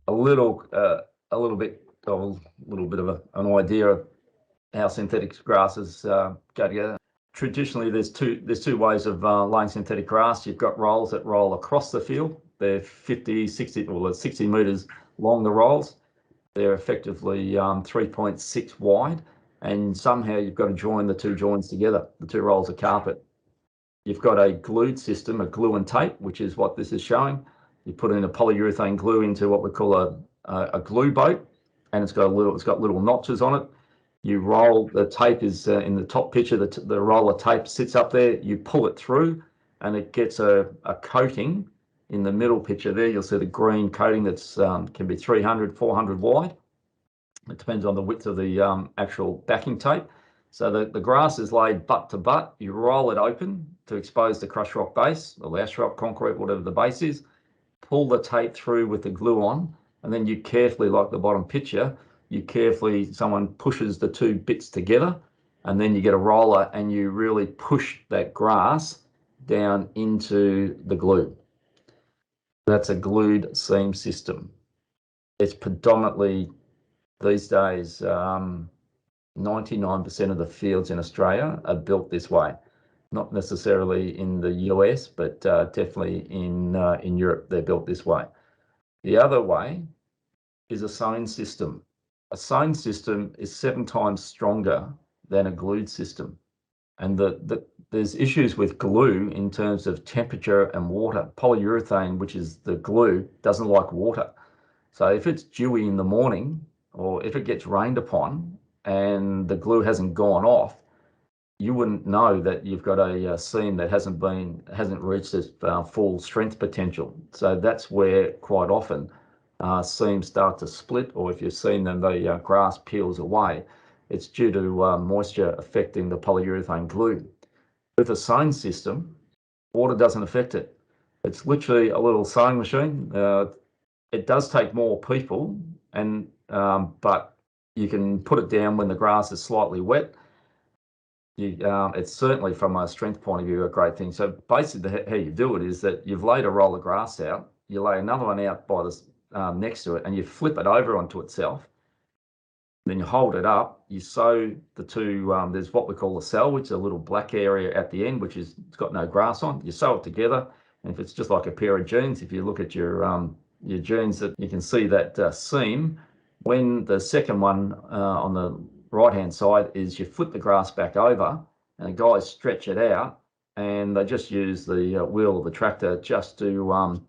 a little bit of an idea of how synthetic grasses go together. Traditionally, there's two ways of laying synthetic grass. You've got rolls that roll across the field. They're 50, 60, well, 60 metres long, the rolls. They're effectively 3.6 wide, and somehow you've got to join the two joins together, the two rolls of carpet. You've got a glued system, a glue and tape, which is what this is showing. You put in a polyurethane glue into what we call a glue boat, and it's got little notches on it. You roll, the tape is in the top picture, the roll of tape sits up there, you pull it through, and it gets a coating. In the middle picture there, you'll see the green coating that's can be 300, 400 wide. It depends on the width of the actual backing tape. So the grass is laid butt to butt. You roll it open to expose the crushed rock base, or ash rock, concrete, whatever the base is. Pull the tape through with the glue on, and then you carefully, like the bottom picture, someone pushes the two bits together, and then you get a roller and you really push that grass down into the glue. That's a glued seam system. It's predominantly, these days, 99% of the fields in Australia are built this way. Not necessarily in the US, but definitely in Europe, they're built this way. The other way is a sown system. A sown system is 7 times stronger than a glued system. And there's issues with glue in terms of temperature and water. Polyurethane, which is the glue, doesn't like water. So if it's dewy in the morning, or if it gets rained upon and the glue hasn't gone off, you wouldn't know that you've got a seam that hasn't reached its full strength potential. So that's where quite often seams start to split, or if you've seen them, the grass peels away. It's due to moisture affecting the polyurethane glue. With a sown system, water doesn't affect it. It's literally a little sewing machine. It does take more people, and but you can put it down when the grass is slightly wet. It's certainly, from a strength point of view, a great thing. So basically, how you do it is that you've laid a roll of grass out, you lay another one out by the next to it, and you flip it over onto itself. Then you hold it up, you sew the two, there's what we call a cell, which is a little black area at the end, which it's got no grass on. You sew it together, and if it's just like a pair of jeans, if you look at your jeans, that you can see that seam. When the second one on the right-hand side is, you flip the grass back over, and the guys stretch it out, and they just use the wheel of the tractor just to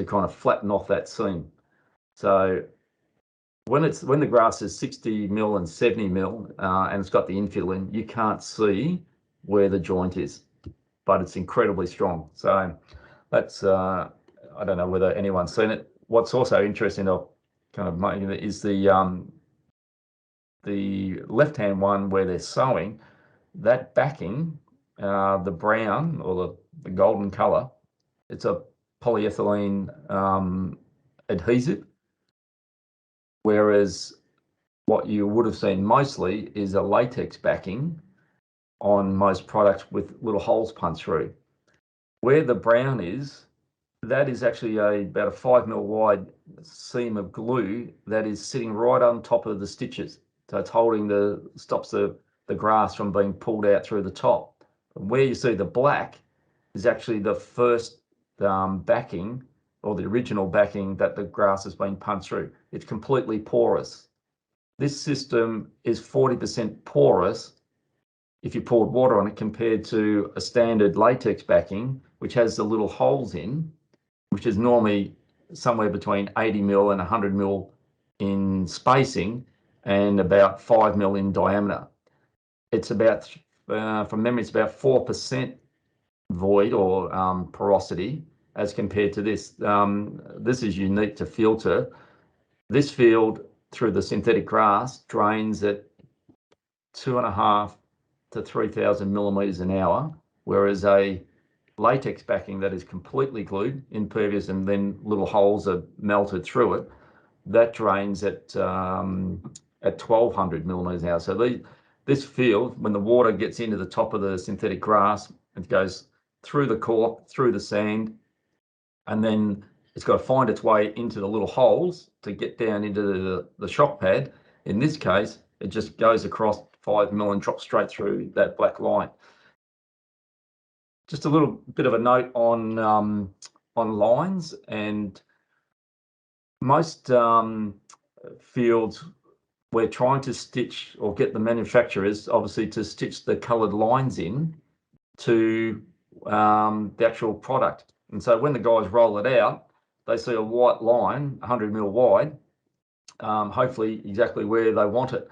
kind of flatten off that seam. So when the grass is 60 mil and 70 mil and it's got the infill in, you can't see where the joint is, but it's incredibly strong. So that's I don't know whether anyone's seen it. What's also interesting, I'll kind of make it, is the left-hand one where they're sewing, that backing, the brown or the golden color, it's a polyethylene adhesive, whereas what you would have seen mostly is a latex backing on most products with little holes punched through. Where the brown is, that is actually about a 5 mil wide seam of glue that is sitting right on top of the stitches. So it's stops the grass from being pulled out through the top. And where you see the black is actually the first backing, or the original backing, that the grass has been punched through. It's completely porous. This system is 40% porous if you poured water on it, compared to a standard latex backing, which has the little holes in, which is normally somewhere between 80 mil and 100 mil in spacing and about 5 mil in diameter. It's about, from memory, it's about 4% void or porosity as compared to this. This is unique to filter. This field, through the synthetic grass, drains at 2.5 to 3,000 millimeters an hour, whereas a latex backing that is completely glued, impervious, and then little holes are melted through it, that drains at 1,200 millimeters an hour. So this field, when the water gets into the top of the synthetic grass, it goes through the cork, through the sand, and then it's got to find its way into the little holes to get down into the shock pad. In this case, it just goes across 5 mil and drops straight through that black line. Just a little bit of a note on lines, and most fields, we're trying to stitch or get the manufacturers obviously to stitch the coloured lines in to the actual product. And so when the guys roll it out, they see a white line, 100 mil wide, hopefully exactly where they want it.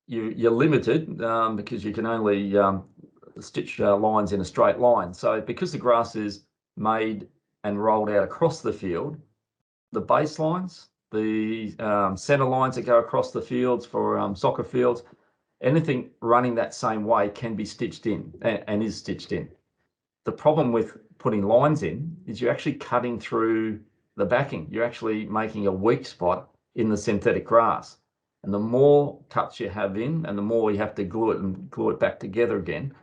You're limited because you can only stitch lines in a straight line. So because the grass is made and rolled out across the field, the base lines, the center lines that go across the fields for soccer fields, anything running that same way can be stitched in and is stitched in. The problem with putting lines in is you're actually cutting through the backing. You're actually making a weak spot in the synthetic grass. And the more cuts you have in and the more you have to glue it and glue it back together again,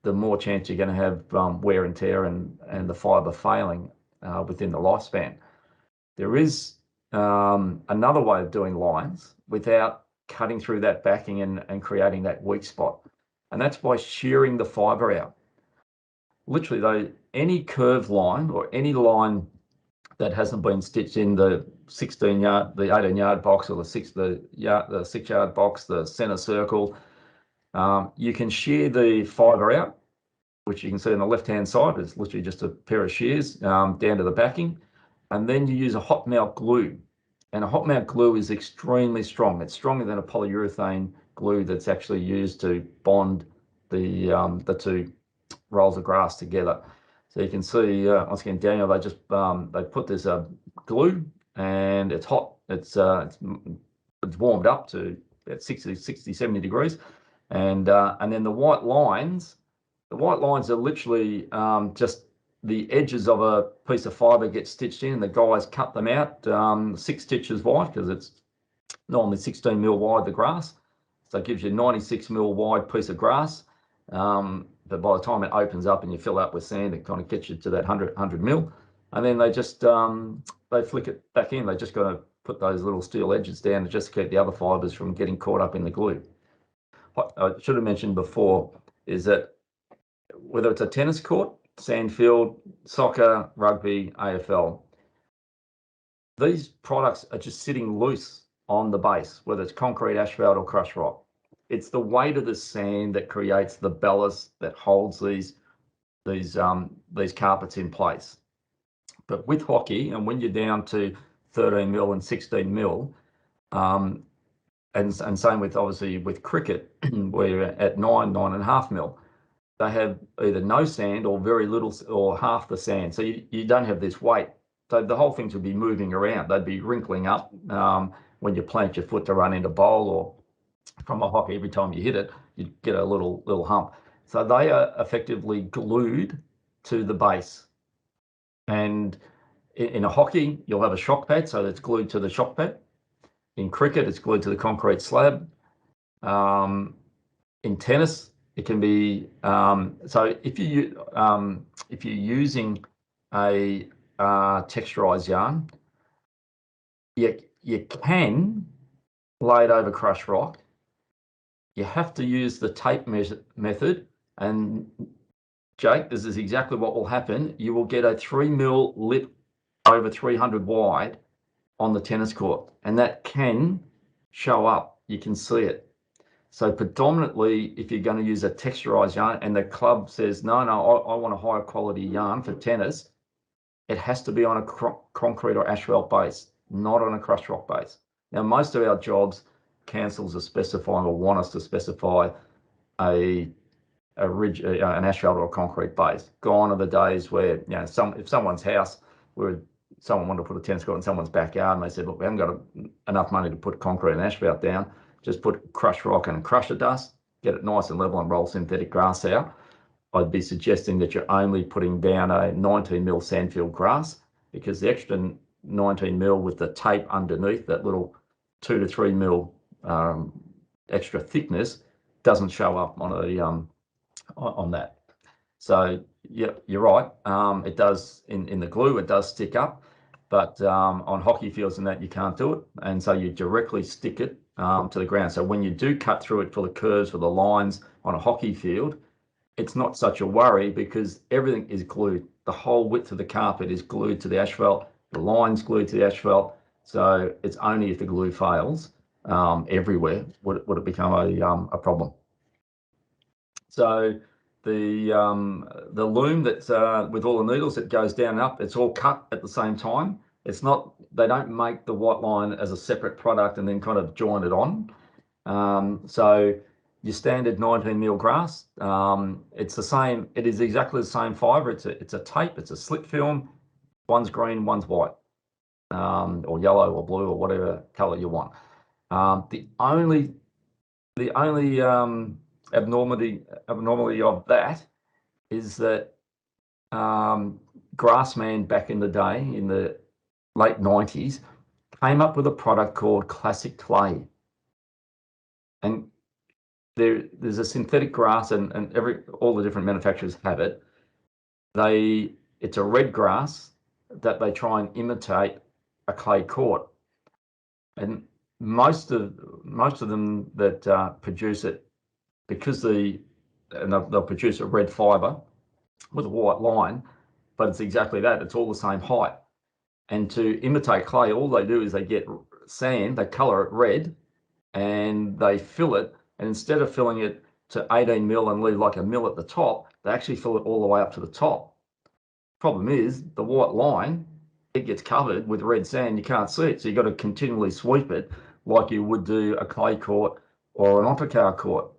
the more chance you're going to have wear and tear and the fibre failing within the lifespan. There is another way of doing lines without cutting through that backing and creating that weak spot. And that's by shearing the fibre out. Literally though, any curved line or any line that hasn't been stitched in the 16-yard, the 18-yard box, or the 6-yard box, the center circle, you can shear the fibre out, which you can see on the left-hand side. It's literally just a pair of shears down to the backing. And then you use a hot melt glue. And a hot melt glue is extremely strong. It's stronger than a polyurethane glue that's actually used to bond the two rolls of grass together. So you can see once again, Daniel, they just they put this glue, and it's hot. It's warmed up to about 60, 70 degrees, and then the white lines are literally just the edges of a piece of fibre get stitched in, and the guys cut them out 6 stitches wide, because it's normally 16 mil wide, the grass. So it gives you 96 mil wide piece of grass. But by the time it opens up and you fill up with sand, it kind of gets you to that 100 mil. And then they just, they flick it back in. They just got to put those little steel edges down to just keep the other fibres from getting caught up in the glue. What I should have mentioned before is that whether it's a tennis court, sand field, soccer, rugby, AFL, these products are just sitting loose on the base, whether it's concrete, asphalt, or crushed rock. It's the weight of the sand that creates the ballast that holds these carpets in place. But with hockey, and when you're down to 13 mil and 16 mil, and same with obviously with cricket, where you're at 9.5 mil, they have either no sand or very little, or half the sand. So you don't have this weight. So the whole things would be moving around. They'd be wrinkling up when you plant your foot to run into bowl, or from a hockey, every time you hit it, you get a little hump. So they are effectively glued to the base. And in a hockey, you'll have a shock pad, so it's glued to the shock pad. In cricket, it's glued to the concrete slab. In tennis, it can be so if you're using a texturized yarn, you can lay it over crushed rock. You have to use the tape method, and Jake, this is exactly what will happen. You will get a 3 mil lip over 300 wide on the tennis court, and that can show up. You can see it. So predominantly, if you're going to use a texturized yarn and the club says, no, I want a higher quality yarn for tennis, it has to be on a concrete or asphalt base, not on a crushed rock base. Now, most of our jobs, councils are specifying or want us to specify an asphalt or a concrete base. Gone are the days where, you know, if someone's house, where someone wanted to put a tennis court in someone's backyard, and they said, look, we haven't got enough money to put concrete and asphalt down, just put crushed rock and crusher dust, get it nice and level, and roll synthetic grass out. I'd be suggesting that you're only putting down a 19 mil sandfield grass, because the extra 19 mil with the tape underneath, that little 2 to 3 mil extra thickness, doesn't show up on that. So Yeah, you're right. It does in the glue, it does stick up, but on hockey fields and that you can't do it, and so you directly stick it to the ground. So when you do cut through it for the curves, for the lines on a hockey field, it's not such a worry because everything is glued. The whole width of the carpet is glued to the asphalt. The line's glued to the asphalt. So it's only if the glue fails everywhere would it become a problem. So the loom that's with all the needles that goes down and up, it's all cut at the same time. It's not, they don't make the white line as a separate product and then kind of join it on. So your standard 19 mil grass, it's the same, it is exactly the same fiber. It's a tape, it's a slip film. One's green, one's white, or yellow or blue or whatever color you want. The only abnormality of that is that Grassman back in the day, in the late 90s, came up with a product called Classic Clay. And there's a synthetic grass, and all the different manufacturers have it. It's a red grass that they try and imitate a clay court. And most of them that produce it, because they'll produce a red fiber with a white line, but it's exactly that. It's all the same height. And to imitate clay, all they do is they get sand, they color it red, and they fill it. And instead of filling it to 18 mil and leave like a mil at the top, they actually fill it all the way up to the top. Problem is, the white line, it gets covered with red sand. You can't see it, so you've got to continually sweep it like you would do a clay court or an autocar court.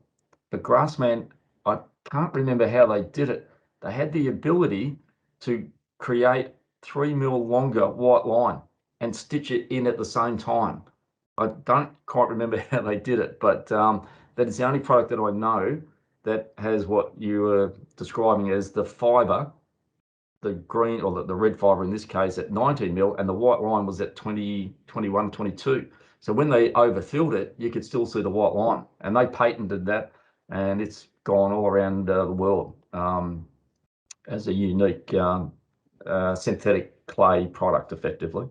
But Grassman, I can't remember how they did it. They had the ability to create 3 mil longer white line and stitch it in at the same time. I don't quite remember how they did it, but that is the only product that I know that has what you were describing as the fiber, the green or the red fiber in this case at 19 mil, and the white line was at 20, 21, 22. So when they overfilled it, you could still see the white line, and they patented that, and it's gone all around the world as a unique synthetic clay product, effectively.